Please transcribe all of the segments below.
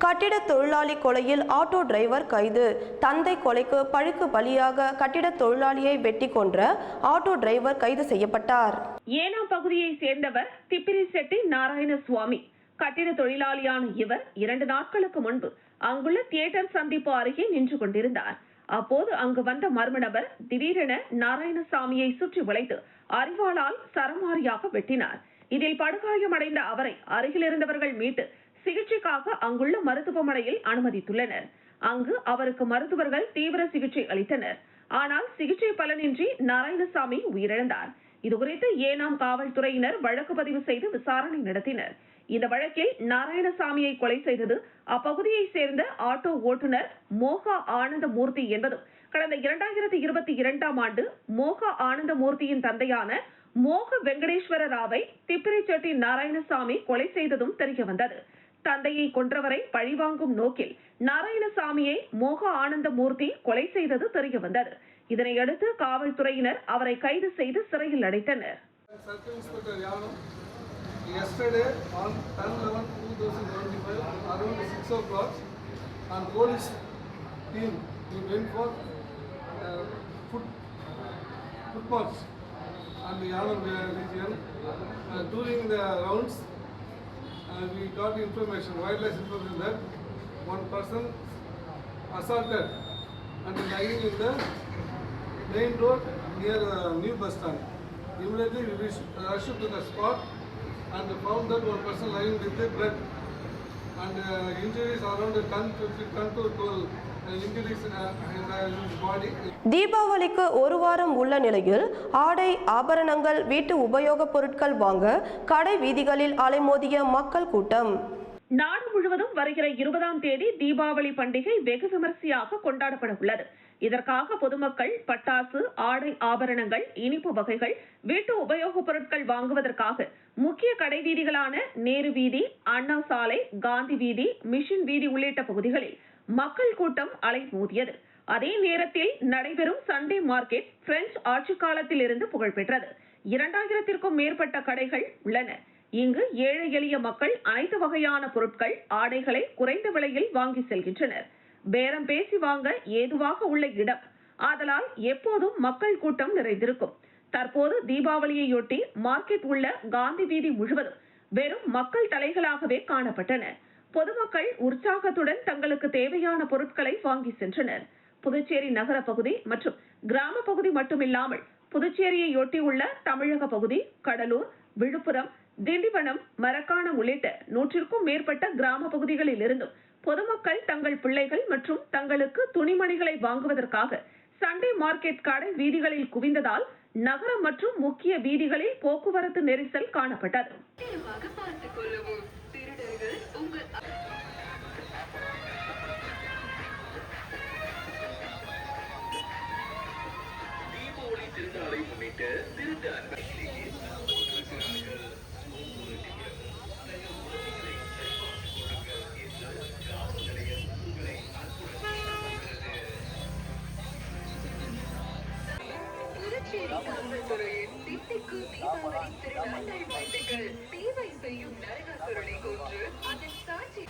கட்டிட தொழிலாளி கொலையில் ஆட்டோ டிரைவர் கைது. தந்தை கொலைக்கு பழிக்கு பலியாக கட்டிட தொழிலாளியை வெட்டி கொன்ற ஆட்டோ டிரைவர் கைது செய்யப்பட்டார். ஏனாம் பகுதியை சேர்ந்தவர் திப்பிரிசெட்டி நாராயணசுவாமி. கட்டிட தொழிலாளியான இவர் 2 நாட்களுக்கு முன்பு அங்குள்ள தியேட்டர் சந்திப்பு அருகே நின்று கொண்டிருந்தார். அப்போது அங்கு வந்த மர்ம நபர் திடீரென நாராயணசாமியை சுற்றி வளைத்து அரிவாளால் சரமாரியாக வெட்டினார். இதில் படுகாயமடைந்த அவரை அருகில் இருந்தவர்கள் மீட்டு சிகிச்சைக்காக அங்குள்ள மருத்துவமனையில் அனுமதித்துள்ளனர். அங்கு அவருக்கு மருத்துவர்கள் தீவிர சிகிச்சை அளித்தனர். ஆனால் சிகிச்சை பலனின்றி நாராயணசாமி உயிரிழந்தார். இதுகுறித்து ஏனாம் காவல்துறையினர் வழக்கு பதிவு செய்து விசாரணை நடத்தினர். இந்த வழக்கில் நாராயணசாமியை கொலை செய்தது அப்பகுதியை சேர்ந்த ஆட்டோ ஓட்டுநர் மோகா ஆனந்தமூர்த்தி என்பதும் கடந்த 2022ஆம் ஆண்டு மோகா ஆனந்தமூர்த்தியின் தந்தையான மோக வெங்கடேஸ்வர ராவை திப்பிரிசெட்டி நாராயணசாமி கொலை செய்ததும் தெரியவந்தது. தந்தையை கொன்றவரை பழிவாங்கும் நோக்கில் நாராயணசாமியை மோக ஆனந்தமூர்த்தி கொலை செய்தது தெரியவந்தது. இதனையடுத்து காவல்துறையினர் அவரை கைது செய்து சிறையில் அடைத்தனர். Yesterday on 10/11/2025 around 6 o'clock, our police team we went for footmarch on the Yanam region. During the rounds, we got information, wireless information that one person assaulted and lying in the main road near new bus stand. Immediately we rushed to the spot and found that one person lying with the blood and injuries around 10 to 12 injuries in his body. தீபாவளிக்கு ஒரு வாரம் உள்ள நிலையில் ஆடை ஆபரணங்கள் வீட்டு உபயோகப் பொருட்கள் வாங்க கடை வீதிகளில் அலைமோதிய மக்கள் கூட்டம். நாடு முழுவதும் வருகிற 20ஆம் தேதி தீபாவளி பண்டிகை வெகு விமர்சையாக கொண்டாடப்பட உள்ளது. இதற்காக பொதுமக்கள் பட்டாசு, ஆடை ஆபரணங்கள், இனிப்பு வகைகள், வீட்டு உபயோகப் பொருட்கள் வாங்குவதற்காக முக்கிய கடை வீதிகளான நேரு வீதி, அண்ணா சாலை, காந்தி வீதி, மிஷின் வீதி உள்ளிட்ட பகுதிகளில் மக்கள் கூட்டம் அலைமோதியது. அதே நேரத்தில் நடைபெறும் சண்டே மார்க்கெட் பிரெஞ்சு ஆட்சி காலத்தில் இருந்து புகழ்பெற்றது. 2000க்கும் மேற்பட்ட கடைகள் உள்ளன. இங்கு ஏழை எளிய மக்கள் அனைத்து வகையான பொருட்கள், ஆடைகளை குறைந்த விலையில் வாங்கி செல்கின்றனர். பேரம் பேசி வாங்க ஏதுவாக உள்ள இடம். ஆதலால் எப்போதும் மக்கள் கூட்டம் நிறைந்திருக்கும். தற்போது தீபாவளியையொட்டி மார்க்கெட் உள்ள காந்தி வீதி முழுவதும் வெறும் மக்கள் தலைகளாகவே காணப்பட்டன. பொதுமக்கள் உற்சாகத்துடன் தங்களுக்கு தேவையான பொருட்களை வாங்கி சென்றனர். புதுச்சேரி நகர பகுதி மற்றும் கிராம பகுதி மட்டுமில்லாமல் புதுச்சேரியையொட்டியுள்ள தமிழக பகுதி, கடலூர், விழுப்புரம், திண்டிவனம், மரக்காணம் உள்ளிட்ட 100க்கும் மேற்பட்ட கிராம பகுதிகளில் இருந்தும் பொதுமக்கள் தங்கள் பிள்ளைகள் மற்றும் தங்களுக்கு துணிமணிகளை வாங்குவதற்காக சண்டே மார்க்கெட் கடை வீதிகளில் குவிந்ததால் நகரம் மற்றும் முக்கிய வீதிகளில் போக்குவரத்து நெரிசல் காணப்பட்டது. தீவை செய்யும் நரகாசுரனை கொன்று அதன் சாட்சி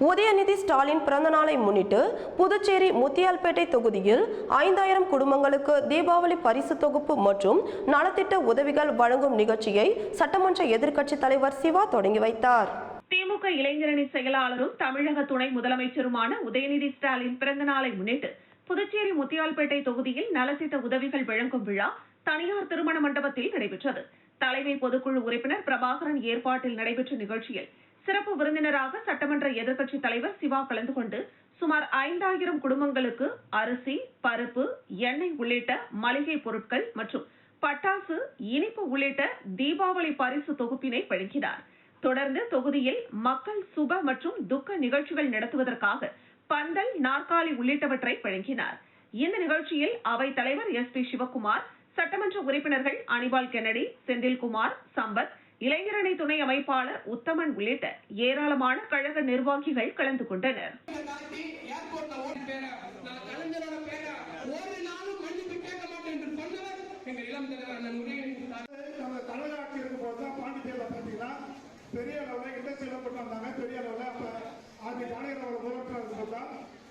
உதயநிதி ஸ்டாலின் பிறந்த நாளை முன்னிட்டு புதுச்சேரி முத்தியால்பேட்டை தொகுதியில் 5000 குடும்பங்களுக்கு தீபாவளி பரிசு தொகுப்பு மற்றும் நலத்திட்ட உதவிகள் வழங்கும் நிகழ்ச்சியை சட்டமன்ற எதிர்க்கட்சித் தலைவர் சிவா தொடங்கி வைத்தார். திமுக இளைஞரணி செயலாளரும் தமிழக துணை முதலமைச்சருமான உதயநிதி ஸ்டாலின் பிறந்த நாளை முன்னிட்டு புதுச்சேரி முத்தியால்பேட்டை தொகுதியில் நலத்திட்ட உதவிகள் வழங்கும் விழா தனியார் திருமண மண்டபத்தில் நடைபெற்றது. தலைமை பொதுக்குழு உறுப்பினர் பிரபாகரன் ஏற்பாட்டில் நடைபெற்ற நிகழ்ச்சியில் சிறப்பு விருந்தினராக சட்டமன்ற எதிர்க்கட்சித் தலைவர் சிவா கலந்து கொண்டு சுமார் 5000 குடும்பங்களுக்கு அரிசி, பருப்பு, எண்ணெய் உள்ளிட்ட மளிகை பொருட்கள் மற்றும் பட்டாசு, இனிப்பு உள்ளிட்ட தீபாவளி பரிசு தொகுப்பினை வழங்கினார். தொடர்ந்து தொகுதியில் மக்கள் சுப மற்றும் துக்க நிகழ்ச்சிகள் நடத்துவதற்காக பந்தல், நாற்காலி உள்ளிட்டவற்றை வழங்கினார். இந்த நிகழ்ச்சியில் அவைத் தலைவர் SP சிவக்குமார், சட்டமன்ற உறுப்பினர்கள் அனிபால் கென்னடி, செந்தில்குமார், சம்பத், இளைஞரணி துணை அமைப்பாளர் உத்தமன் உள்ளிட்ட ஏராளமான கழக நிர்வாகிகள் கலந்து கொண்டனர். பெரிய அளவில் இண்டஸ்ட்ரியில போட்டு வந்தாங்க. பெரிய அளவில் அப்போ அது ஜானகிராம முதலமைச்சர் போட்டா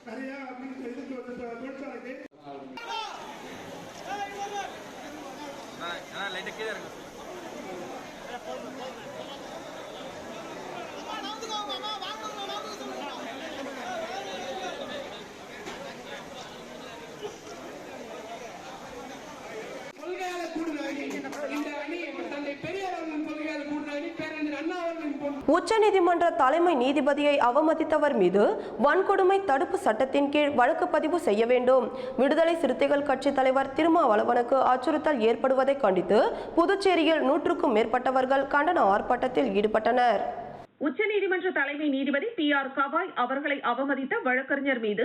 நிறைய இதுக்கு வந்து தொழிற்சாலைக்கு கொள்கையாளர் கூடுதல் இந்த அணி தந்தை பெரியாரின் கொள்கையாளர் கூடுதல் பேரறிஞர் அண்ணா அவர்களின் உச்சநீதிமன்ற தலைமை நீதிபதியை அவமதித்தவர் மீது வன்கொடுமை தடுப்பு சட்டத்தின் கீழ் வழக்கு பதிவு செய்ய வேண்டும். விடுதலை சிறுத்தைகள் கட்சி தலைவர் திருமாவளவனுக்கு அச்சுறுத்தல் ஏற்படுவதை கண்டித்து புதுச்சேரியில் 100க்கும் மேற்பட்டவர்கள் கண்டன ஆர்ப்பாட்டத்தில் ஈடுபட்டனர். உச்சநீதிமன்ற தலைமை நீதிபதி PR கவாய் அவர்களை அவமதித்த வழக்கறிஞர் மீது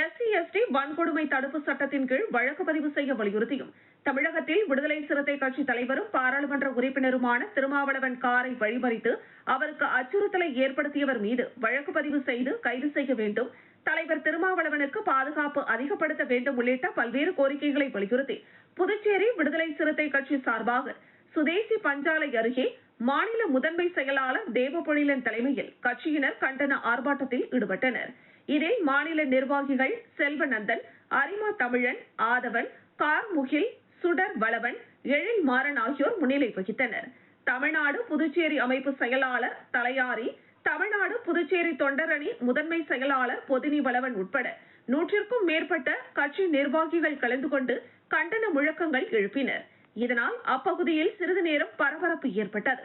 SC/ST வன்கொடுமை தடுப்பு சட்டத்தின் கீழ் வழக்கு பதிவு செய்ய வலியுறுத்தியும் தமிழகத்தில் விடுதலை சிறுத்தை கட்சி தலைவரும் பாராளுமன்ற உறுப்பினருமான திருமாவளவன் காரை வழிமறித்து அவருக்கு அச்சுறுத்தலை ஏற்படுத்தியவர் மீது வழக்கு பதிவு செய்து கைது செய்ய வேண்டும், தலைவர் திருமாவளவனுக்கு பாதுகாப்பு அதிகப்படுத்த வேண்டும் உள்ளிட்ட பல்வேறு கோரிக்கைகளை வலியுறுத்தி புதுச்சேரி விடுதலை சிறுத்தை கட்சி சார்பாக சுதேசி பஞ்சாலை அருகே மாநில முதன்மை செயலாளர் தேவபொழிலன் தலைமையில் கட்சியினர் கண்டன ஆர்ப்பாட்டத்தில் ஈடுபட்டனர். இதில் மாநில நிர்வாகிகள் செல்வநந்தன், அரிமா தமிழன், ஆதவன், கார்முகில், சுடர் வளவன், எழில் மாறன் ஆகியோர் முன்னிலை வகித்தனர். தமிழ்நாடு புதுச்சேரி அமைப்பு செயலாளர் தலையாரி, தமிழ்நாடு புதுச்சேரி தொண்டரணி முதன்மை செயலாளர் பொதினி வளவன் உட்பட 100க்கும் மேற்பட்ட கட்சி நிர்வாகிகள் கலந்து கொண்டு கண்டன முழக்கங்கள் எழுப்பினர். இதனால் அப்பகுதியில் சிறிது நேரம் பரபரப்பு ஏற்பட்டது.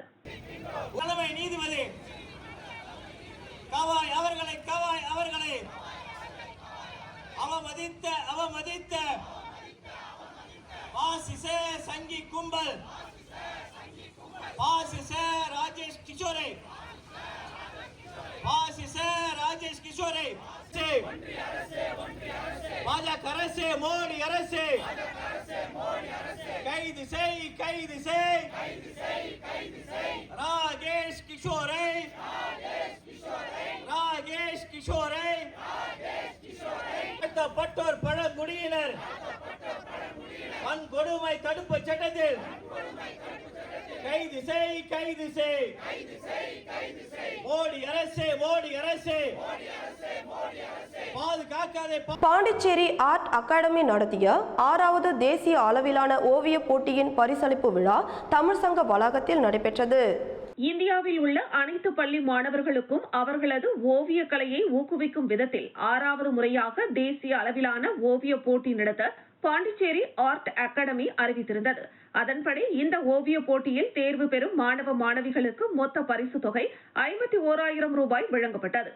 தலைமை நீதிபதி கவாய் அவர்களை அவமதித்த பாசிச சங்கி கும்பல் பாசிச ராஜேஷ் கிஷோரை பாஜக அரசு மோடி அரசு கைது செய் ராஜேஷ் கிஷோரை பட்டோர் பழங்குடியினர் வன்கொடுமை தடுப்பு சட்டத்தில் கைது செய் மோடி அரசு பாதுகாக்காதே. பாண்டிச்சேரி ஆர்ட் அகாடமி நடத்திய 6வது தேசிய அளவிலான ஓவிய போட்டியின் பரிசளிப்பு விழா தமிழ் சங்க வளாகத்தில் நடைபெற்றது. இந்தியாவில் உள்ள அனைத்து பள்ளி மாணவர்களுக்கும் அவர்களது ஓவிய கலையை ஊக்குவிக்கும் விதத்தில் 6வது முறையாக தேசிய அளவிலான ஓவிய போட்டி நடத்த பாண்டிச்சேரி ஆர்ட் அகாடமி அறிவித்திருந்தது. அதன்படி இந்த ஓவிய போட்டியில் தேர்வு பெறும் மாணவ மாணவிகளுக்கு மொத்த பரிசு தொகை 51,000 ரூபாய் வழங்கப்பட்டது.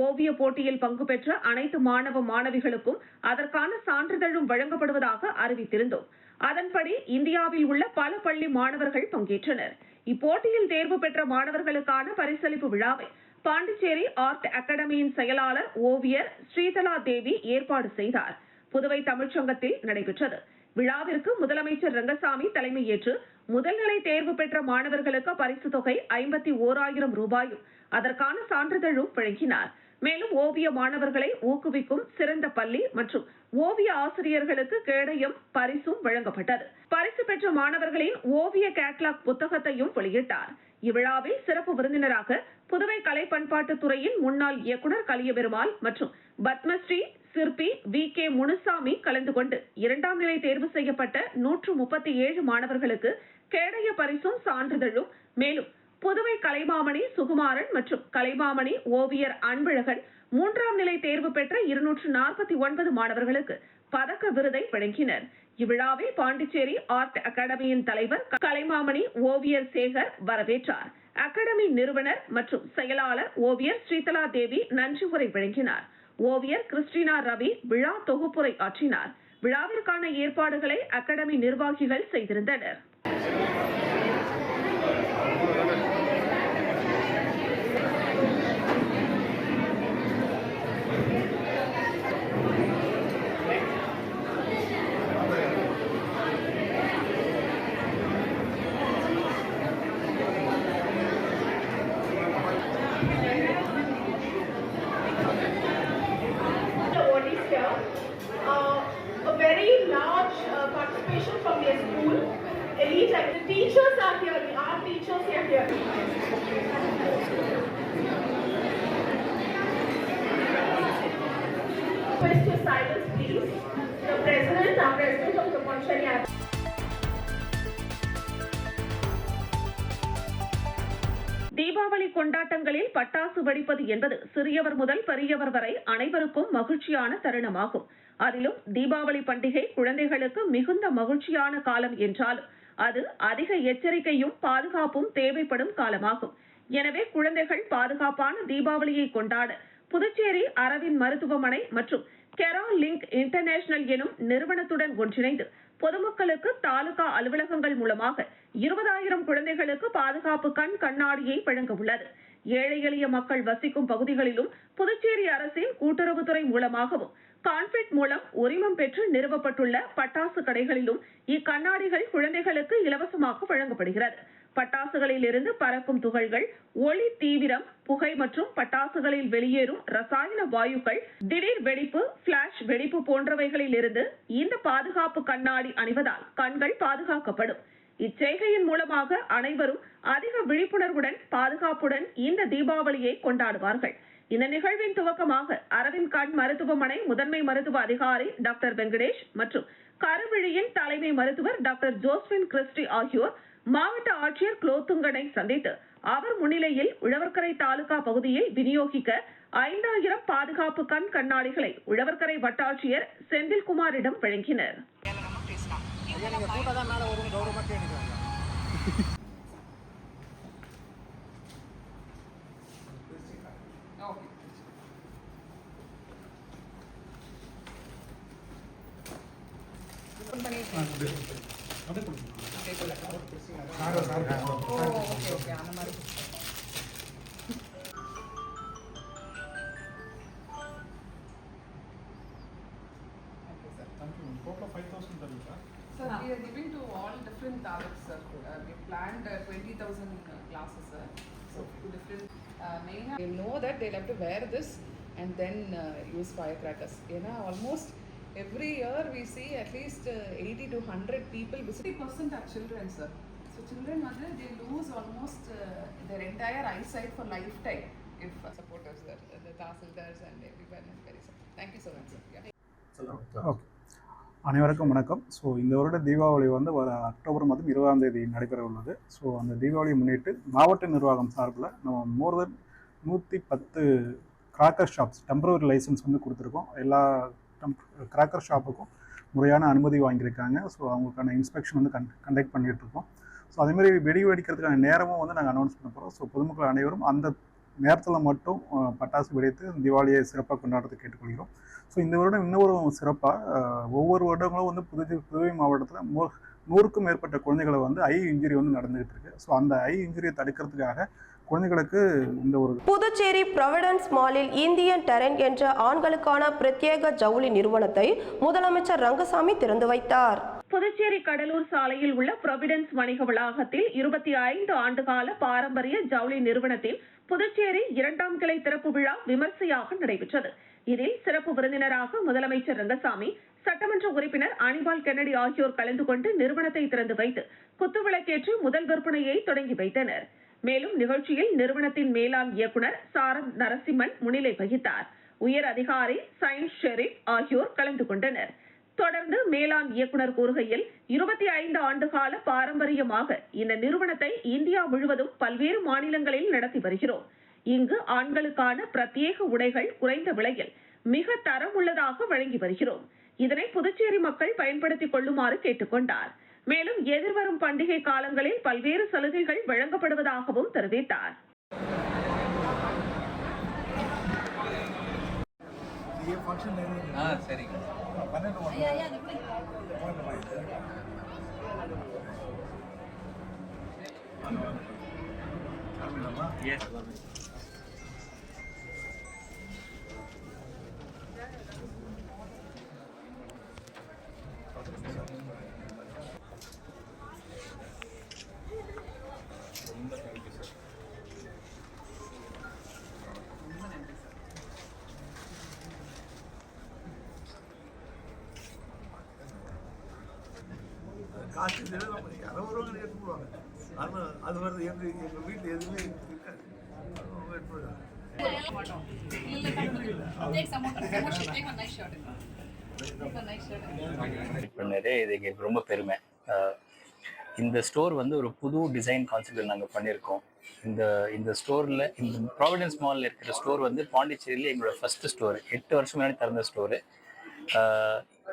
ஓவிய போட்டியில் பங்கு பெற்ற அனைத்து மாணவ மாணவிகளுக்கும் அதற்கான சான்றிதழும் வழங்கப்படுவதாக அறிவித்திருந்தோம். அதன்படி இந்தியாவில் உள்ள பல பள்ளி மாணவர்கள் பங்கேற்றனர். இப்போட்டியில் தேர்வு பெற்ற மாணவர்களுக்கான பரிசளிப்பு விழாவை பாண்டிச்சேரி ஆர்ட் அகாடமியின் செயலாளர் ஓவியர் ஸ்ரீதலா தேவி ஏற்பாடு செய்தார். புதுவை தமிழ்ச்சங்கத்தில் நடைபெற்றது. விழாவிற்கு முதலமைச்சர் ரங்கசாமி தலைமையேற்று முதல்நிலை தேர்வு பெற்ற மாணவர்களுக்கு பரிசு தொகை 51,000 ரூபாயும் அதற்கான சான்றிதழும் வழங்கினார். மேலும் ஓவிய மாணவர்களை ஊக்குவிக்கும் சிறந்த பள்ளி மற்றும் ஓவிய ஆசிரியர்களுக்கு கேடயம் பரிசும் வழங்கப்பட்டது. பரிசு பெற்ற மாணவர்களின் ஓவிய கேட்லாக் புத்தகத்தையும் வெளியிட்டார். இவ்விழாவில் சிறப்பு விருந்தினராக புதுவை கலை பண்பாட்டுத் துறையின் முன்னாள் இயக்குநர் கலியபெருமாள் மற்றும் பத்மஸ்ரீ சிற்பி VK முனுசாமி கலந்து கொண்டு 2ஆம் நிலை தேர்வு செய்யப்பட்ட 137 மாணவர்களுக்கு கேடய பரிசும் சான்றிதழும், மேலும் புதுவை கலைமாமணி சுகுமாரன் மற்றும் கலைமாமணி ஓவியர் அன்பழகன் 3ஆம் நிலை தேர்வு பெற்ற 249 மாணவர்களுக்கு பதக்க விருதை வழங்கினர். இவ்விழாவில் பாண்டிச்சேரி ஆர்ட் அகாடமியின் தலைவர் கலைமாமணி ஓவியர் சேகர் வரவேற்றார். அகாடமி நிறுவனர் மற்றும் செயலாளர் ஓவியர் ஸ்ரீதலா தேவி நன்றி உரை வழங்கினார். ஓவியர் கிறிஸ்டினா ரவி விழா தொகுப்புரை ஆற்றினார். விழாவிற்கான ஏற்பாடுகளை அகாடமி நிர்வாகிகள் செய்திருந்தனர். Teachers are here. Our teachers are here. Request your silence, please. The president of the Ponchari. Deepavali கொண்டாட்டங்களில் பட்டாசு வெடிப்பது என்பது சிறியவர் முதல் பெரியவர் வரை அனைவருக்கும் மகிழ்ச்சியான தருணமாகும். அதிலும் தீபாவளி பண்டிகை குழந்தைகளுக்கு மிகுந்த மகிழ்ச்சியான காலம் என்றாலும் அது அதிக எச்சரிக்கையும் பாதுகாப்பும் தேவைப்படும் காலமாகும். எனவே குழந்தைகள் பாதுகாப்பான தீபாவளியை கொண்டாட புதுச்சேரி அரவிந்த் மருத்துவமனை மற்றும் கெரால் லிங்க் இன்டர்நேஷனல் எனும் நிறுவனத்துடன் ஒன்றிணைந்து பொதுமக்களுக்கு தாலுகா அலுவலகங்கள் மூலமாக 20,000 குழந்தைகளுக்கு பாதுகாப்பு கண்ணாடியை வழங்க உள்ளது. ஏழை எளிய மக்கள் வசிக்கும் பகுதிகளிலும் புதுச்சேரி அரசின் கூட்டுறவுத்துறை மூலமாகவும் கான்ஃபெட் மூலம் உரிமம் பெற்று நிறுவப்பட்டுள்ள பட்டாசு கடைகளிலும் இக்கண்ணாடிகள் குழந்தைகளுக்கு இலவசமாக வழங்கப்படுகிறது. பட்டாசுகளில் இருந்து பறக்கும் துகள்கள், ஒளி தீவிரம், புகை மற்றும் பட்டாசுகளில் வெளியேறும் ரசாயன வாயுக்கள், திடீர் வெடிப்பு, பிளாஷ் வெடிப்பு போன்றவைகளில் இருந்து இந்த பாதுகாப்பு கண்ணாடி அணிவதால் கண்கள் பாதுகாக்கப்படும். இச்செய்கையின் மூலமாக அனைவரும் அதிக விழிப்புணர்வுடன் பாதுகாப்புடன் இந்த தீபாவளியை கொண்டாடுவார்கள். இந்த நிகழ்வின் துவக்கமாக அரவிந்த் கண் மருத்துவமனை முதன்மை மருத்துவ அதிகாரி டாக்டர் வெங்கடேஷ் மற்றும் கருவிழியின் தலைமை மருத்துவர் டாக்டர் ஜோஸ்பின் கிறிஸ்டி ஆகியோர் மாவட்ட ஆட்சியர் குலோத்துங்கனை சந்தித்து அவர் முன்னிலையில் உழவர்கரை தாலுகா பகுதியில் விநியோகிக்க 5,000 பாதுகாப்பு கண்ணாடிகளை உழவர்கரை வட்டாட்சியர் செந்தில்குமாரிடம் வழங்கினர். Sir, we are giving to all different targets, sir. We planned 20,000 classes, sir. So, to different main. They know that they'll have to wear this and then use firecrackers. You know, almost every year we see at least 80 to 100 people. 50% are children, sir. So, children, they lose almost their entire eyesight for lifetime if supporters, sir. The tahsildars and everyone is very sir. Thank you so much, sir. Yeah. Okay, அனைவருக்கும் வணக்கம். So இந்த வருட தீபாவளி வந்து வர October மாதம் 20ஆம் தேதி நடைபெற உள்ளது. ஸோ அந்த தீபாவளியை முன்னிட்டு மாவட்ட நிர்வாகம் சார்பில் நம்ம மோர் தென் 110 கிராக்கர் ஷாப்ஸ் டெம்பரவரி லைசன்ஸ் வந்து கொடுத்துருக்கோம். எல்லா கிராக்கர் ஷாப்புக்கும் முறையான அனுமதி வாங்கியிருக்காங்க. ஸோ அவங்களுக்கான இன்ஸ்பெக்ஷன் வந்து கண்டக்ட் பண்ணிகிட்ருக்கோம். ஸோ அதேமாதிரி வெடி வெடிக்கிறதுக்கான நேரமும் வந்து நாங்கள் அனௌன்ஸ் பண்ண போகிறோம். ஸோ பொதுமக்கள் அனைவரும் அந்த நேரத்தில் மட்டும் பட்டாசு வெடித்து தீபாவளியை சிறப்பாக கொண்டாடுறதுக்கு கேட்டுக்கொள்கிறோம். ஸோ இந்த வருடம் இன்னொரு சிறப்பாக ஒவ்வொரு வருடங்களும் வந்து புதுவை மாவட்டத்தில் 100க்கும் மேற்பட்ட குழந்தைகளை வந்து ஐ இன்ஜுரி வந்து நடந்துகிட்டு இருக்கு. ஸோ அந்த ஐ இன்ஜுரியை தடுக்கிறதுக்காக குழந்தைகளுக்கு இந்த ஒரு புதுச்சேரி ப்ரொவிடன்ஸ் மாலில் இந்தியன் டெரென் என்ற ஆண்களுக்கான பிரத்யேக ஜவுளி நிறுவனத்தை முதலமைச்சர் ரங்கசாமி திறந்து வைத்தார். புதுச்சேரி கடலூர் சாலையில் உள்ள ப்ரொவிடன்ஸ் வணிக வளாகத்தில் 25 ஆண்டுகால பாரம்பரிய ஜவுளி நிறுவனத்தின் புதுச்சேரி 2ஆம் கிளை திறப்பு விழா விமர்சையாக நடைபெற்றது. இதில் சிறப்பு விருந்தினராக முதலமைச்சர் ரங்கசாமி, சட்டமன்ற உறுப்பினர் அனிபால் கென்னடி ஆகியோர் கலந்து கொண்டு நிறுவனத்தை திறந்து வைத்து குத்துவிளக்கேற்றி முதல் விற்பனையை தொடங்கி வைத்தனர். மேலும் நிகழ்ச்சியில் நிறுவனத்தின் மேலாண் இயக்குனர் சாரத் நரசிம்மன் முன்னிலை வகித்தார். உயர் அதிகாரி சயின்ஸ் ஷெரீப் ஆகியோர் கலந்து கொண்டனர். தொடர்ந்து மேலாண் இயக்குனர் கூறுகையில் 25 ஆண்டுகால பாரம்பரியமாக இந்த நிறுவனத்தை இந்தியா முழுவதும் பல்வேறு மாநிலங்களில் நடத்தி வருகிறோம். இங்கு ஆண்களுக்கான பிரத்யேக உடைகள் குறைந்த விலையில் மிக தரம் உள்ளதாக வழங்கி வருகிறோம். இதனை புதுச்சேரி மக்கள் பயன்படுத்திக் கொள்ளுமாறு கேட்டுக்கொண்டார். மேலும் எதிர்வரும் பண்டிகை காலங்களில் பல்வேறு சலுகைகள் வழங்கப்படுவதாகவும் தெரிவித்தார். காசு நம்ம யாரோ ஒருவங்க எடுத்து போடுவாங்க. ஆனால் அது வந்து எங்கள் வீட்டில் எதுவுமே இருக்காது. பண்ணது இது எங்களுக்கு ரொம்ப பெருமை. இந்த ஸ்டோர் வந்து ஒரு புது டிசைன் கான்செப்டில் நாங்கள் பண்ணியிருக்கோம். இந்த ஸ்டோரில் இந்த ப்ராவிடன்ஸ் மாலில் இருக்கிற ஸ்டோர் வந்து பாண்டிச்சேரியில் எங்களோட ஃபஸ்ட்டு ஸ்டோரு. 8 வருஷம் முன்னாடி திறந்த ஸ்டோரு.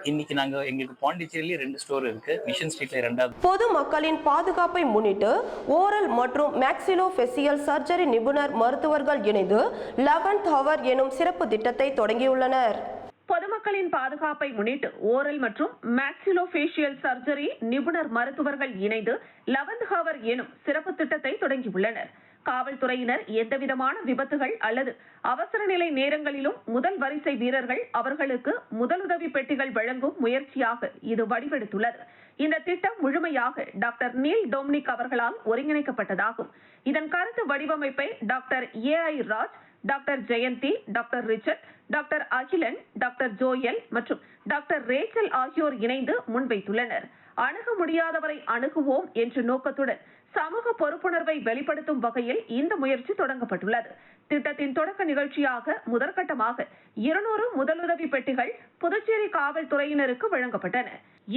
இன்னைக்கு எங்களுக்கு பாண்டிச்சேரியிலே 2 ஸ்டோர் இருக்கு. மிஷன் ஸ்ட்ரீட்ல 2வது. பொது மக்களின் பாதுகாப்பை முன்னிட்டு ஓரல் மற்றும் மேக்ஸிலோஃபேசியல் சர்ஜரி நிபுணர் மருத்துவர்கள் இணைந்து 11th ஹவர் எனும் சிறப்பு திட்டத்தை தொடங்கியுள்ளனர். பொதுமக்களின் பாதுகாப்பை முன்னிட்டு ஓரல் மற்றும் மேக்ஸிலோஃபேஷியல் சர்ஜரி நிபுணர் மருத்துவர்கள் இணைந்து 11th ஹவர் எனும் சிறப்பு திட்டத்தை தொடங்கியுள்ளனர். காவல்துறையினர் எந்தவிதமான விபத்துகள் அல்லது அவசர நிலை நேரங்களிலும் முதல் வரிசை வீரர்கள் அவர்களுக்கு முதலுதவி பெட்டிகள் வழங்கும் முயற்சியாக இது வடிவெடுத்துள்ளது. இந்த திட்டம் முழுமையாக டாக்டர் நீல் டொமினிக் அவர்களால் ஒருங்கிணைக்கப்பட்டதாகும். இதன் கருத்து வடிவமைப்பை doctor AI Raj, doctor Jayanthi, doctor Richard, doctor Akilan, doctor Joel மற்றும் டாக்டர் ரேச்சல் ஆகியோர் இணைந்து முன்வைத்துள்ளனர். அணுக முடியாதவரை அணுகுவோம் என்ற நோக்கத்துடன் சமூக பொறுப்புணர்வை வெளிப்படுத்தும் வகையில் இந்த முயற்சி தொடங்கப்பட்டுள்ளது. திட்டத்தின் தொடக்க நிகழ்ச்சியாக முதற்கட்டமாக 200 முதலுதவி பெட்டிகள் புதுச்சேரி காவல்துறையினருக்கு வழங்கப்பட்டன.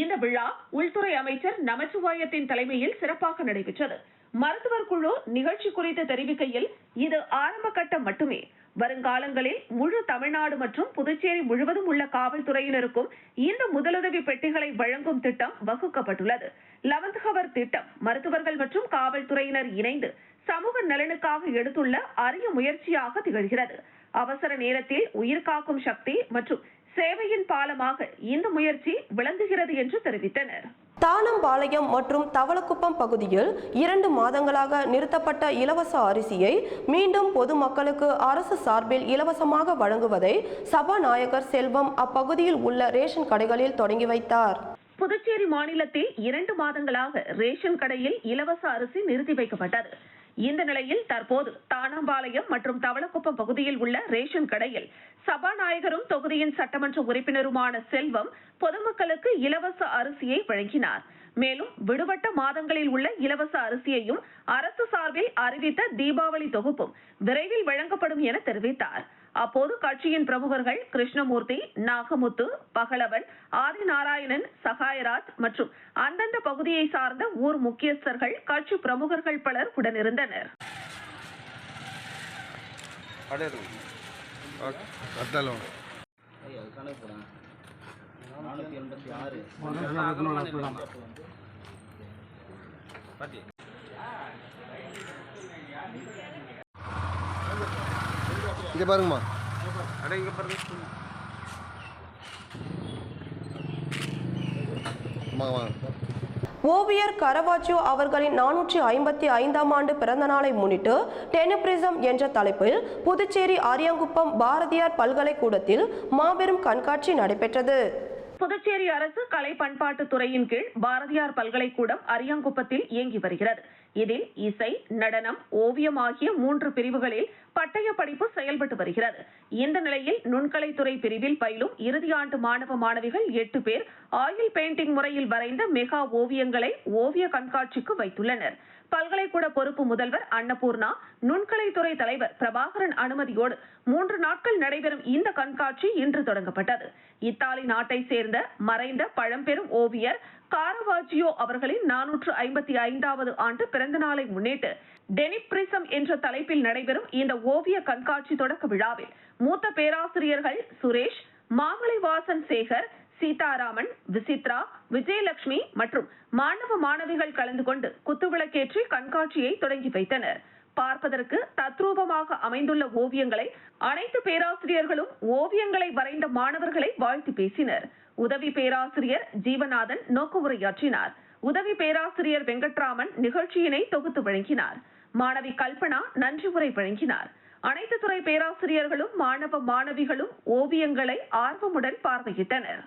இந்த விழா உள்துறை அமைச்சர் நமச்சிவாயத்தின் தலைமையில் சிறப்பாக நடைபெற்றது. மருத்துவர் குழு நிகழ்ச்சி குறித்து தெரிவிக்கையில், இது ஆரம்ப கட்டம் மட்டுமே. வருங்காலங்களில் முழு தமிழ்நாடு மற்றும் புதுச்சேரி முழுவதும் உள்ள காவல்துறையினருக்கும் இந்த முதலுதவி பெட்டிகளை வழங்கும் திட்டம் வகுக்கப்பட்டுள்ளது. 11th ஹவர் திட்டம் மருத்துவர்கள் மற்றும் காவல்துறையினர் இணைந்து சமூக நலனுக்காக எடுத்துள்ள அரிய முயற்சியாக திகழ்கிறது. அவசர நேரத்தில் உயிர் காக்கும் சக்தி மற்றும் சேவையின் பாலமாக இந்த முயற்சி விளங்குகிறது என்று தெரிவித்தனர். தானம்பாளையம் மற்றும் தவளக்குப்பம் பகுதியில் 2 மாதங்களாக நிறுத்தப்பட்ட இலவச அரிசியை மீண்டும் பொதுமக்களுக்கு அரசு சார்பில் இலவசமாக வழங்குவதை சபாநாயகர் செல்வம் அப்பகுதியில் உள்ள ரேஷன் கடைகளில் தொடங்கி வைத்தார். புதுச்சேரி மாநிலத்தில் 2 மாதங்களாக ரேஷன் கடையில் இலவச அரிசி நிறுத்தி வைக்கப்பட்டது. இந்த நிலையில் தற்போது தானம்பாளையம் மற்றும் தவளக்குப்பம் பகுதியில் உள்ள ரேஷன் கடையில் சபாநாயகரும் தொகுதியின் சட்டமன்ற உறுப்பினருமான செல்வம் பொதுமக்களுக்கு இலவச அரிசியை வழங்கினார். மேலும் விடுபட்ட மாதங்களில் உள்ள இலவச அரிசியையும் அரசு சார்பில் அறிவித்த தீபாவளி தொகுப்பும் விரைவில் வழங்கப்படும் என தெரிவித்தார். அப்போது கட்சியின் பிரமுகர்கள் கிருஷ்ணமூர்த்தி, நாகமுத்து, பகலவன், ஆதிநாராயணன், சகாயராஜ் மற்றும் அந்தந்த பகுதியை சார்ந்த ஊர் முக்கியஸ்தர்கள், கட்சி பிரமுகர்கள் பலர் உடனிருந்தனர். இங்க பாருங்கம்மா. ஓவியர் கரவாச்சியோ அவர்களின் 455ஆம் ஆண்டு பிறந்த நாளை முன்னிட்டு டெனிப்ரிசம் என்ற தலைப்பில் புதுச்சேரி அரியாங்குப்பம் பாரதியார் பல்கலைக்கூடத்தில் மாபெரும் கண்காட்சி நடைபெற்றது. புதுச்சேரி அரசு கலை பண்பாட்டு துறையின் கீழ் பாரதியார் பல்கலைக்கூடம் அரியாங்குப்பத்தில் இயங்கி வருகிறது. இதில் இசை, நடனம், ஓவியம் ஆகிய 3 பிரிவுகளில் பட்டய படிப்பு செயல்பட்டு வருகிறது. இந்த நிலையில் நுண்கலைத்துறை பிரிவில் பயிலும் இறுதியாண்டு மாணவ மாணவிகள் 8 பேர் ஆயில் பெயிண்டிங் முறையில் வரைந்த மெகா ஓவியங்களை ஓவிய கண்காட்சிக்கு வைத்துள்ளனர். பல்கலைக்கூட பொறுப்பு முதல்வர் அன்னபூர்ணா, நுண்கலைத்துறை தலைவர் பிரபாகரன் அனுமதியோடு 3 நாட்கள் நடைபெறும் இந்த கண்காட்சி இன்று தொடங்கப்பட்டது. இத்தாலி நாட்டை சேர்ந்த மறைந்த பழம்பெரும் ஓவியர் காரவாஜியோ அவர்களின் 455வது ஆண்டு பிறந்த நாளை முன்னிட்டு டெனிப்ரிசம் என்ற தலைப்பில் நடைபெறும் இந்த ஓவிய கண்காட்சி தொடக்க விழாவில் மூத்த பேராசிரியர்கள் சுரேஷ், மாமலைவாசன் சேகர், சீதாராமன், விசித்ரா, விஜயலட்சுமி மற்றும் மாணவ மாணவிகள் கலந்து கொண்டு குத்துவிளக்கேற்றி கண்காட்சியை தொடங்கி வைத்தனர். பார்ப்பதற்கு தத்ரூபமாக அமைந்துள்ள ஓவியங்களை அனைத்து பேராசிரியர்களும் ஓவியங்களை வரைந்த மாணவர்களை வாழ்த்து பேசினர். உதவி பேராசிரியர் ஜீவநாதன் நோக்கு உரையாற்றினார். உதவி பேராசிரியர் வெங்கட்ராமன் நிகழ்ச்சியினை தொகுத்து வழங்கினார். மாணவி கல்பனா நன்றி உரை வழங்கினார். அனைத்து துறை பேராசிரியர்களும் மாணவ மாணவிகளும் ஓவியங்களை ஆர்வமுடன் பார்வையிட்டனர்.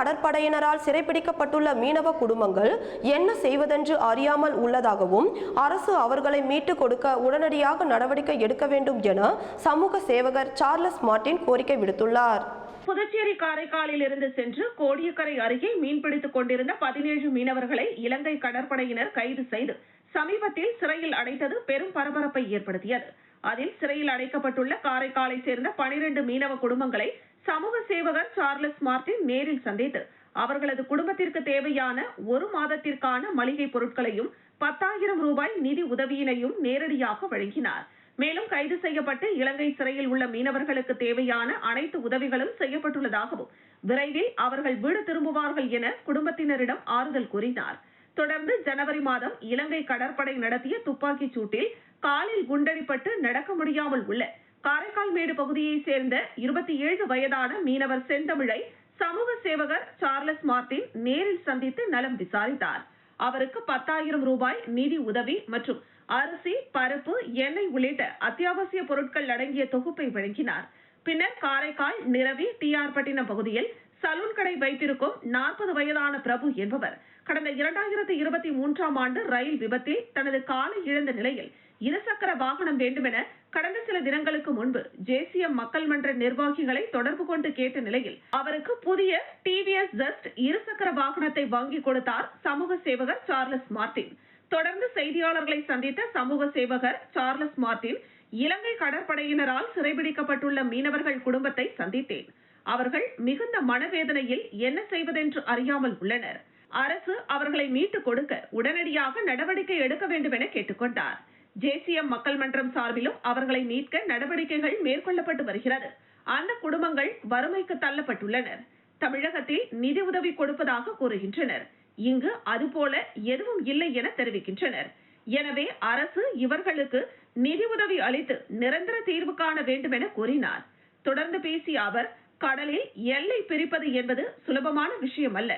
கடற்படையினரால் சிறைப்பிடிக்கப்பட்டுள்ள மீனவ குடும்பங்கள் என்ன செய்வதென்று அறியாமல் உள்ளதாகவும் அரசு அவர்களை மீட்டு கொடுக்க உடனடியாக நடவடிக்கை எடுக்க வேண்டும் என சமூக சேவகர் சார்லஸ் மார்டின் கோரிக்கை விடுத்துள்ளார். புதுச்சேரி காரைக்காலில் இருந்து சென்று கோடியக்கரை அருகே மீன்பிடித்துக் கொண்டிருந்த 17 மீனவர்களை இலங்கை கடற்படையினர் கைது செய்து சமீபத்தில் சிறையில் அடைத்தது பெரும் பரபரப்பை ஏற்படுத்தியது. அதில் சிறையில் அடைக்கப்பட்டுள்ள காரைக்காலை சேர்ந்த 12 மீனவ குடும்பங்களை சமூக சேவகர் சார்லஸ் மார்டின் நேரில் சந்தித்து அவர்களது குடும்பத்திற்கு தேவையான 1 மாதத்திற்கான மளிகை பொருட்களையும் 10,000 ரூபாய் நிதி உதவியினையும் நேரடியாக வழங்கினார். மேலும் கைது செய்யப்பட்டு இலங்கை சிறையில் உள்ள மீனவர்களுக்கு தேவையான அனைத்து உதவிகளும் செய்யப்பட்டுள்ளதாகவும் விரைவில் அவர்கள் வீடு திரும்புவார்கள் என குடும்பத்தினரிடம் ஆறுதல் கூறினார். தொடர்ந்து ஜனவரி மாதம் இலங்கை கடற்படை நடத்திய துப்பாக்கிச் சூட்டில் காலில் குண்டடிப்பட்டு நடக்க முடியாமல் உள்ள காரைக்கால் மேடு பகுதியைச் சேர்ந்த 27 வயதான மீனவர் செந்தமிழை சமூக சேவகர் சார்லஸ் மார்டின் நேரில் சந்தித்து நலம் விசாரித்தார். அவருக்கு 10,000 ரூபாய் நிதி உதவி மற்றும் அரிசி, பருப்பு, எண்ணெய் உள்ளிட்ட அத்தியாவசிய பொருட்கள் அடங்கிய தொகுப்பை வழங்கினார். பின்னர் காரைக்கால் நிரவி டிஆர் பட்டினம் பகுதியில் சலூன் கடை வைத்திருக்கும் 40 வயதான பிரபு என்பவர் கடந்த 2023ஆம் ஆண்டு ரயில் விபத்தில் தனது காலை இழந்த நிலையில் இருசக்கர வாகனம் வேண்டுமென கடந்த சில தினங்களுக்கு முன்பு ஜேசிஎம் மக்கள் மன்ற நிர்வாகிகளை தொடர்பு கொண்டு கேட்ட நிலையில் அவருக்கு புதிய டிவிஎஸ் ஜஸ்ட் இருசக்கர வாகனத்தை வாங்கி கொடுத்தார் சமூக சேவகர் சார்லஸ் மார்டின். தொடர்ந்து செய்தியாளர்களை சந்தித்த சமூக சேவகர் சார்லஸ் மார்டின், இலங்கை கடற்படையினரால் சிறைபிடிக்கப்பட்டுள்ள மீனவர்கள் குடும்பத்தை சந்தித்தேன். அவர்கள் மிகுந்த மனவேதனையில் என்ன செய்வதென்று அறியாமல் உள்ளனர். அரசு அவர்களை மீட்டுக் கொடுக்க உடனடியாக நடவடிக்கை எடுக்க வேண்டும் என கேட்டுக்கொண்டார். ஜேசிஎம் மக்கள் மன்றம் சார்பிலும் அவர்களை மீட்க நடவடிக்கைகள் மேற்கொள்ளப்பட்டு வருகிறது. அந்த குடும்பங்கள் வறுமைக்கு தள்ளப்பட்டுள்ளனர். தமிழகத்தில் நிதி உதவி கொடுப்பதாக கூறுகின்றனர். இங்கு அதுபோல எதுவும் இல்லை என தெரிவிக்கின்றனர். எனவே அரசு இவர்களுக்கு நிதி உதவி அளித்து நிரந்தர தீர்வு காண வேண்டும் என கூறினார். தொடர்ந்து பேசிய அவர், கடலில் எல்லை பிரிப்பது என்பது சுலபமான விஷயம் அல்ல.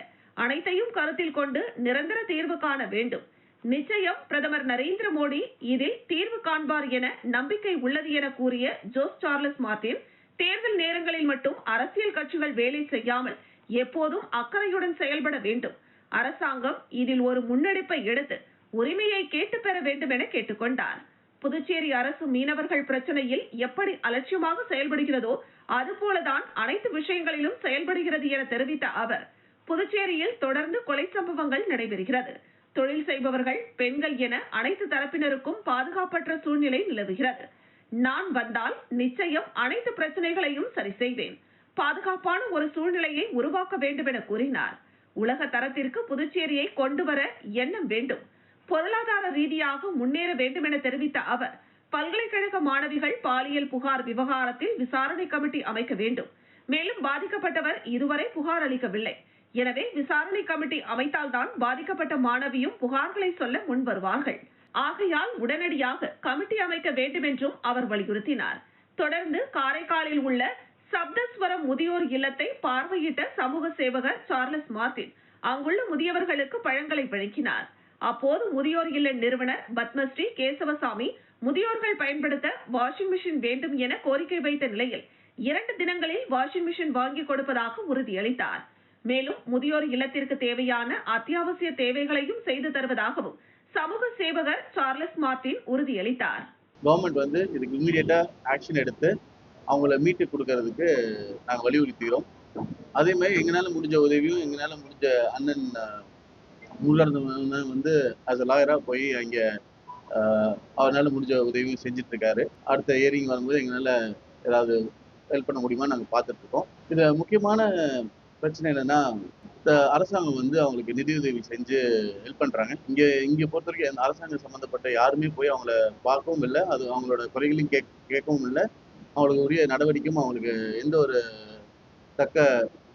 அனைத்தையும் கருத்தில் கொண்டு நிரந்தர தீர்வு காண வேண்டும். நிச்சயம் பிரதமர் நரேந்திர மோடி இதில் தீர்வு காண்பார் என நம்பிக்கை உள்ளது என கூறிய ஜோஸ் சார்லஸ் மார்டின், தேர்தல் நேரங்களில் மட்டும் அரசியல் கட்சிகள் வேலை செய்யாமல் எப்போதும் அக்கறையுடன் செயல்பட வேண்டும். அரசாங்கம் இதில் ஒரு முன்னெடுப்பை எடுத்து உரிமையை கேட்டு பெற வேண்டும் என கேட்டுக்கொண்டார். புதுச்சேரி அரசு மீனவர்கள் பிரச்சனையில் எப்படி அலட்சியமாக செயல்படுகிறதோ அதுபோலதான் அனைத்து விஷயங்களிலும் செயல்படுகிறது என தெரிவித்த அவர், புதுச்சேரியில் தொடர்ந்து கொலை சம்பவங்கள் நடைபெறுகிறது. தொழில் செய்பவர்கள், பெண்கள் என அனைத்து தரப்பினருக்கும் பாதுகாப்பற்ற சூழ்நிலை நிலவுகிறது. நான் வந்தால் நிச்சயம் அனைத்து பிரச்சனைகளையும் சரி செய்வேன். பாதுகாப்பான ஒரு சூழ்நிலையை உருவாக்க வேண்டும் என கூறினார். உலக தரத்திற்கு புதுச்சேரியை கொண்டு வர எண்ணம் வேண்டும். பொருளாதார ரீதியாக முன்னேற வேண்டும் என தெரிவித்த அவர், பல்கலைக்கழக மாணவிகள் பாலியல் புகார் விவகாரத்தில் விசாரணை கமிட்டி அமைக்க வேண்டும். மேலும் பாதிக்கப்பட்டவர் இதுவரை புகார் அளிக்கவில்லை. எனவே விசாரணை கமிட்டி அமைத்தால்தான் பாதிக்கப்பட்ட மாணவியும் புகார்களை சொல்ல முன் வருவார்கள். ஆகையால் உடனடியாக கமிட்டி அமைக்க வேண்டும் என்றும் அவர் வலியுறுத்தினார். தொடர்ந்து காரைக்காலில் உள்ள சப்தஸ்வரம் முதியோர் இல்லத்தை பார்வையிட்ட சமூக சேவகர் சார்லஸ் மார்டின் அங்குள்ள முதியவர்களுக்கு பழங்களை வழங்கினார். அப்போது முதியோர் இல்ல நிறுவனர் பத்மஸ்ரீ கேசவசாமி முதியோர்கள் பயன்படுத்த வாஷிங் மிஷின் வேண்டும் என கோரிக்கை வைத்த நிலையில் 2 தினங்களில் வாஷிங் மிஷின் வாங்கி கொடுப்பதாக உறுதியளித்தார். மேலும் முதியோர் இல்லத்திற்கு தேவையான அத்தியாவசிய தேவைகளையும் செய்து தருவதாகவும் சமூக சேவகர் சார்லஸ் மார்டின் உறுதியளித்தார். கவர்மெண்ட் இதுக்கு இமீடியட்டா ஆக்ஷன் எடுத்து அவங்கள மீட்டு கொடுக்கறதுக்கு நாங்கள் வலியுறுத்துகிறோம். அதே மாதிரி எங்களால முடிஞ்ச உதவியும் எங்களால முடிஞ்ச அண்ணன் முருகன் ஆஸ் அ லாயரா போய் அங்கே அவரால் முடிஞ்ச உதவியும் செஞ்சுட்டு இருக்காரு. அடுத்த இயரிங் வரும்போது எங்களால ஏதாவது ஹெல்ப் பண்ண முடியுமா நாங்கள் பார்த்துட்டு இருக்கோம். இதுல முக்கியமான பிரச்சனை என்னன்னா, இந்த அரசாங்கம் அவங்களுக்கு நிதியுதவி செஞ்சு ஹெல்ப் பண்றாங்க. இங்க பொறுத்த வரைக்கும் அரசாங்கம் சம்பந்தப்பட்ட யாருமே போய் அவங்கள பார்க்கவும் இல்லை, அது அவங்களோட குறைகளையும் கேட்கவும் இல்லை. அவங்களுக்கு உரிய நடவடிக்கையும் அவங்களுக்கு எந்த ஒரு தக்க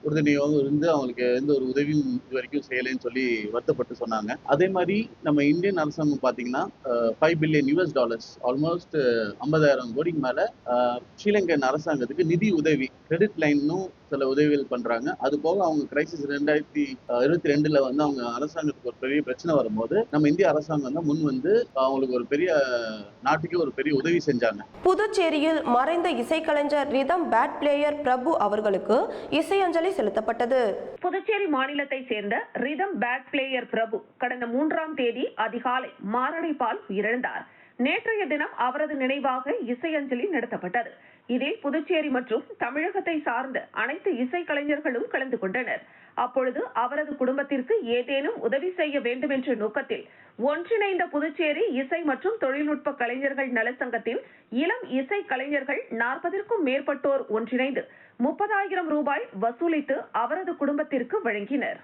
உறுதுணையாகவும் இருந்து அவங்களுக்கு எந்த ஒரு உதவியும் இது வரைக்கும் செய்யலைன்னு சொல்லி வருத்தப்பட்டு சொன்னாங்க. அதே மாதிரி நம்ம இந்தியன் அரசாங்கம் பார்த்தீங்கன்னா $5 பில்லியன் ஆல்மோஸ்ட் 50,000 கோடிக்கு மேல ஸ்ரீலங்கன் அரசாங்கத்துக்கு நிதி உதவி கிரெடிட் லைன்னும் சில உதவிகள் பண்றாங்க. அது போக அவங்க கிரைசிஸ் 2022 அவங்க அரசாங்கத்துக்கு ஒரு பெரிய பிரச்சனை வரும்போது நம்ம இந்திய அரசாங்கம் தான் முன் அவங்களுக்கு ஒரு பெரிய நாட்டுக்கு ஒரு பெரிய உதவி செஞ்சாங்க. புதுச்சேரியில் மறைந்த இசைக்கலைஞர் ரிதம் பேட் பிளேயர் பிரபு அவர்களுக்கு இசையஞ்சலி அஞ்சலி செலுத்தப்பட்டது. புதுச்சேரி மாநிலத்தை சேர்ந்த ரிதம் பேட் பிளேயர் பிரபு கடந்த 3ஆம் தேதி அதிகாலை மாரடைப்பால் உயிரிழந்தார். நேற்றைய தினம் அவரது நினைவாக இசை அஞ்சலி நடத்தப்பட்டது. இதில் புதுச்சேரி மற்றும் தமிழகத்தை சார்ந்த அனைத்து இசைக்கலைஞர்களும் கலந்து கொண்டனர். அப்பொழுது அவரது குடும்பத்திற்கு ஏதேனும் உதவி செய்ய வேண்டும் என்ற நோக்கத்தில் ஒன்றிணைந்த புதுச்சேரி இசை மற்றும் தொழில்நுட்ப கலைஞர்கள் நலசங்கத்தின் இளம் இசை கலைஞர்கள் 40க்கும் மேற்பட்டோர் ஒன்றிணைந்து 30,000 ரூபாய் வசூலித்து அவரது குடும்பத்திற்கு வழங்கினர்.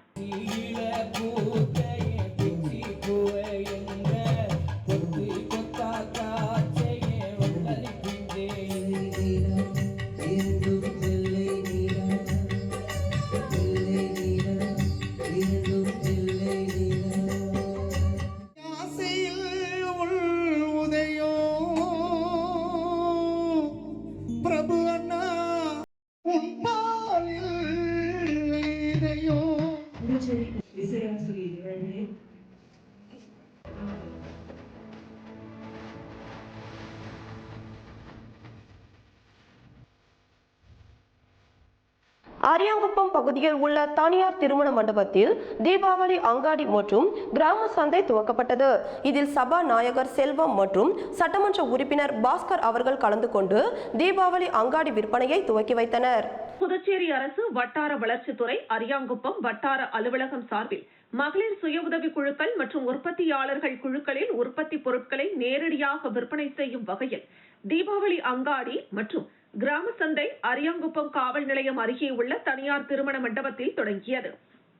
அரியாங்குப்பம் பகுதியில் உள்ள தனியார் திருமண மண்டபத்தில் தீபாவளி அங்காடி மற்றும் கிராம சந்தை துவக்கப்பட்டது. இதில் சபாநாயகர் செல்வம் மற்றும் சட்டமன்ற உறுப்பினர் பாஸ்கர் அவர்கள் கலந்து கொண்டு தீபாவளி அங்காடி விற்பனையை துவக்கி வைத்தனர். புதுச்சேரி அரசு வட்டார வளர்ச்சித்துறை அரியாங்குப்பம் வட்டார அலுவலகம் சார்பில் மகளிர் சுய உதவி குழுக்கள் மற்றும் உற்பத்தியாளர்கள் குழுக்களில் உற்பத்தி பொருட்களை நேரடியாக விற்பனை செய்யும் வகையில் தீபாவளி அங்காடி மற்றும் கிராம சந்தை அரியாங்குப்பம் காவல் நிலையம் அருகே உள்ள தனியார் திருமண மண்டபத்தில் தொடங்கியது.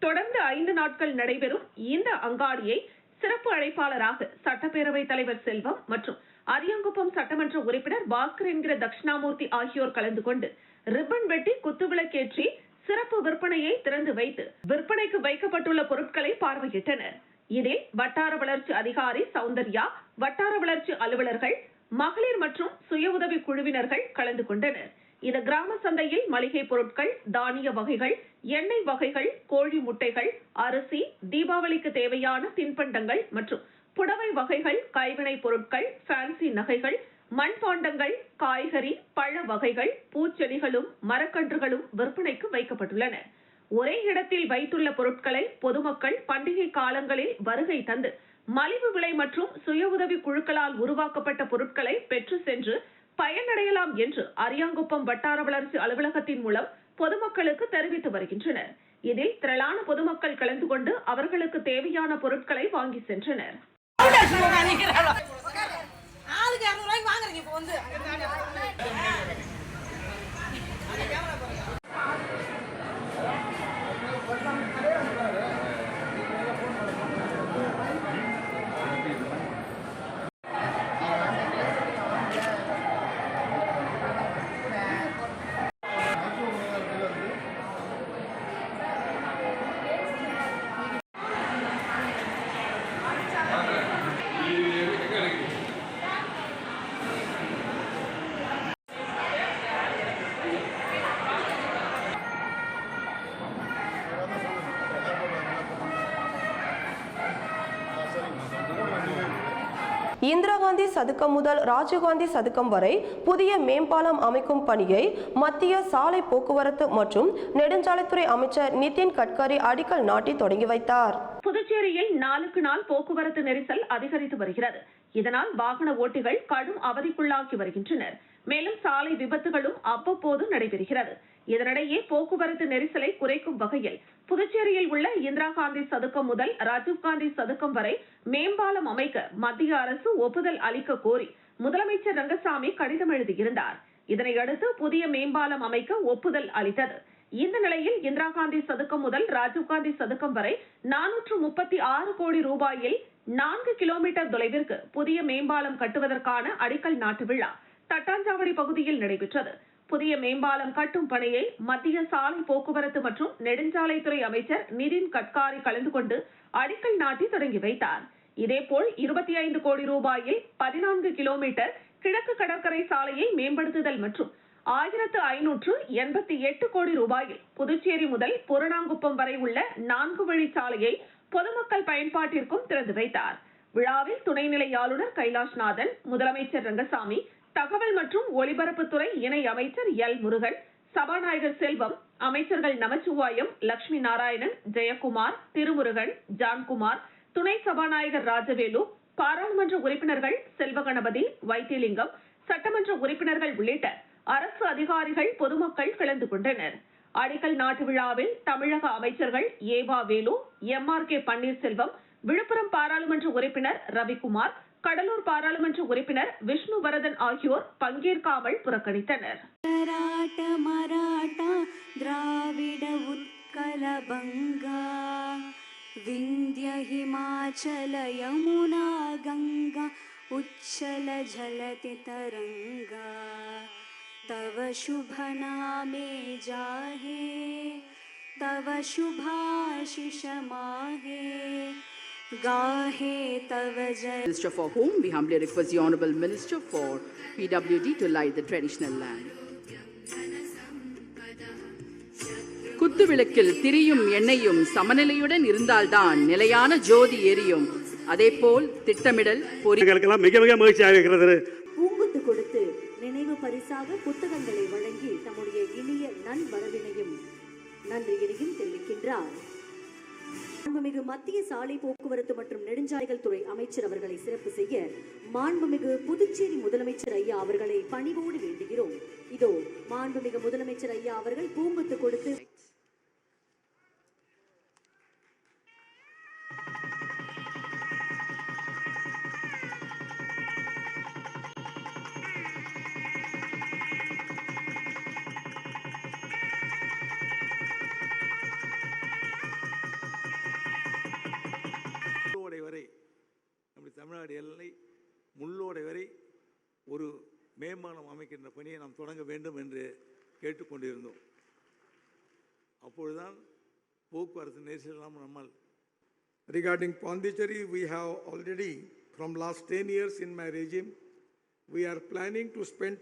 தொடர்ந்து 5 நாட்கள் நடைபெறும் இந்த அங்காடியை சிறப்பு அழைப்பாளராக சட்டப்பேரவை தலைவர் செல்வம் மற்றும் அரியாங்குப்பம் சட்டமன்ற உறுப்பினர் பாஸ்கர் என்கிற தட்சிணாமூர்த்தி ஆகியோர் கலந்து கொண்டு ரிப்பன் வெட்டி குத்துவிளக்கேற்றி சிறப்பு விற்பனையை திறந்து வைத்து விற்பனைக்கு வைக்கப்பட்டுள்ள பொருட்களை பார்வையிட்டனர். இதில் வட்டார வளர்ச்சி அதிகாரி சௌந்தர்யா, வட்டார வளர்ச்சி அலுவலர்கள், மகளிர் மற்றும் சுய உதவி குழுவினர்கள் கலந்து கொண்டனர். இந்த கிராம சந்தையில் மளிகை பொருட்கள், தானிய வகைகள், எண்ணெய் வகைகள், கோழி முட்டைகள், அரிசி, தீபாவளிக்கு தேவையான தின்பண்டங்கள் மற்றும் புடவை வகைகள், கைவினை பொருட்கள், ஃபேன்சி நகைகள், மண்பாண்டங்கள், காய்கறி, பழ வகைகள், பூச்செடிகளும் மரக்கன்றுகளும் விற்பனைக்கு வைக்கப்பட்டுள்ளன. ஒரே இடத்தில் வைத்துள்ள பொருட்களை பொதுமக்கள் பண்டிகை காலங்களில் வருகை தந்து மலிவு விலை மற்றும் சுய உதவி குழுக்களால் உருவாக்கப்பட்ட பொருட்களை பெற்று சென்று பயனடையலாம் என்று அரியாங்குப்பம் வட்டார வளர்ச்சி அலுவலகத்தின் மூலம் பொதுமக்களுக்கு தெரிவித்து வருகின்றனர். இதில் திரளான பொதுமக்கள் கலந்து கொண்டு அவர்களுக்கு தேவையான பொருட்களை வாங்கி சென்றனர். இந்திரா காந்தி சதுக்கம் முதல் ராஜீவ்காந்தி சதுக்கம் வரை புதிய மேம்பாலம் அமைக்கும் பணியை மத்திய சாலை போக்குவரத்து மற்றும் நெடுஞ்சாலைத்துறை அமைச்சர் நிதின் கட்கரி அடிக்கல் நாட்டி தொடங்கி வைத்தார். புதுச்சேரியில் நாளுக்கு நாள் போக்குவரத்து நெரிசல் அதிகரித்து வருகிறது. இதனால் வாகன ஓட்டிகள் கடும் அவதிக்குள்ளாகி வருகின்றனர். மேலும் சாலை விபத்துகளும் அவ்வப்போது நடைபெறுகிறது. இதனிடையே போக்குவரத்து நெரிசலை குறைக்கும் வகையில் புதுச்சேரியில் உள்ள இந்திரா காந்தி சதுக்கம் முதல் ராஜீவ்காந்தி சதுக்கம் வரை மேம்பாலம் அமைக்க மத்திய அரசு ஒப்புதல் அளிக்க கோரி முதலமைச்சர் ரங்கசாமி கடிதம் எழுதியிருந்தார். இதனையடுத்து புதிய மேம்பாலம் அமைக்க ஒப்புதல் அளித்தது. இந்த நிலையில் இந்திரா காந்தி சதுக்கம் முதல் ராஜீவ்காந்தி சதுக்கம் வரை 436 கோடி ரூபாயில் 4 கிலோமீட்டர் தொலைவிற்கு புதிய மேம்பாலம் கட்டுவதற்கான அடிக்கல் நாட்டு விழா தட்டாஞ்சாவடி பகுதியில் நடைபெற்றது. புதிய மேம்பாலம் கட்டும் பணியை மத்திய சாலை போக்குவரத்து மற்றும் நெடுஞ்சாலைத்துறை அமைச்சர் நிதின் கட்காரி கலந்து கொண்டு அடிக்கல் நாட்டி தொடங்கி வைத்தார். இதேபோல் 25 கோடி ரூபாயில் 14 கிலோமீட்டர் கிழக்கு கடற்கரை சாலையை மேம்படுத்துதல் மற்றும் 1588 கோடி ரூபாயில் புதுச்சேரி முதல் புறநாங்குப்பம் வரை உள்ள 4 வழி சாலையை பொதுமக்கள் பயன்பாட்டிற்கும் திறந்து வைத்தார். விழாவில் துணைநிலை ஆளுநர் கைலாஷ்நாதன், முதலமைச்சர் ரங்கசாமி, தகவல் மற்றும் ஒலிபரப்புத்துறை இணை அமைச்சர் எல் முருகன், சபாநாயகர் செல்வம், அமைச்சர்கள் நமச்சிவாயம், லட்சுமி நாராயணன், ஜெயக்குமார், திருமுருகன், ஜான்குமார், துணை சபாநாயகர் ராஜவேலு, பாராளுமன்ற உறுப்பினர்கள் செல்வகணபதி, வைத்திலிங்கம், சட்டமன்ற உறுப்பினர்கள் உள்ளிட்ட அரசு அதிகாரிகள், பொதுமக்கள் கலந்து கொண்டனர். அடிக்கல் நாட்டு விழாவில் தமிழக அமைச்சர்கள் ஏவா வேலு, MRK பன்னீர்செல்வம், விழுப்புரம் பாராளுமன்ற உறுப்பினர் ரவிக்குமார், கடலூர் பாராளுமன்ற உறுப்பினர் விஷ்ணுவரதன் ஆகியோர் பங்கேற்காமல் புறக்கணித்தனர். மராட்டா திராவிட உத்கல பங்கா விந்திய ஹிமாச்சல யமுனா கங்கா உச்சல ஜலதி தரங்கா तव शुभ नामे जाहे तव शुभाशिष माहे गाहे तव जय. Minister for Home, we humbly request the Honorable Minister for PWD to light the traditional lamp. குத்துவிளக்கில் திரியும் எண்ணெயும் சமநிலையுடன் இருந்தால்தான் நிலையான ஜோதி எரியும். அதேபோல் திட்டமிடல் பொறிகளுக்கெல்லாம் மிக மிக மகிழ்ச்சியாக இருக்கிறது. பூங்குத்து கொடுத்து நினைவு பரிசாக புத்தகங்களை வழங்கி தம்முடைய இனிய நன்வரவினையும் நன்றியினையும் தெரிவிக்கின்றார். மாண்புமிகு மத்திய சாலை போக்குவரத்து மற்றும் நெடுஞ்சாலைகள் துறை அமைச்சர் அவர்களை சிறப்பு செய்ய மாண்புமிகு புதுச்சேரி முதலமைச்சர் ஐயா அவர்களை பணிவோடு வேண்டுகிறோம். இதோ மாண்புமிகு முதலமைச்சர் ஐயா அவர்கள் பூங்குத்து கொடுத்து தமிழ்நாடு எல்லை முள்ளோடை வரை ஒரு மேம்பாலம் அமைக்கின்ற பணியை நாம் தொடங்க வேண்டும் என்று கேட்டுக்கொண்டிருந்தோம். அப்பொழுதுதான் போக்குவரத்து நெரிசல் நம்மால். Regarding Pondicherry, we have already from last 10 years in my regime, we are planning to spend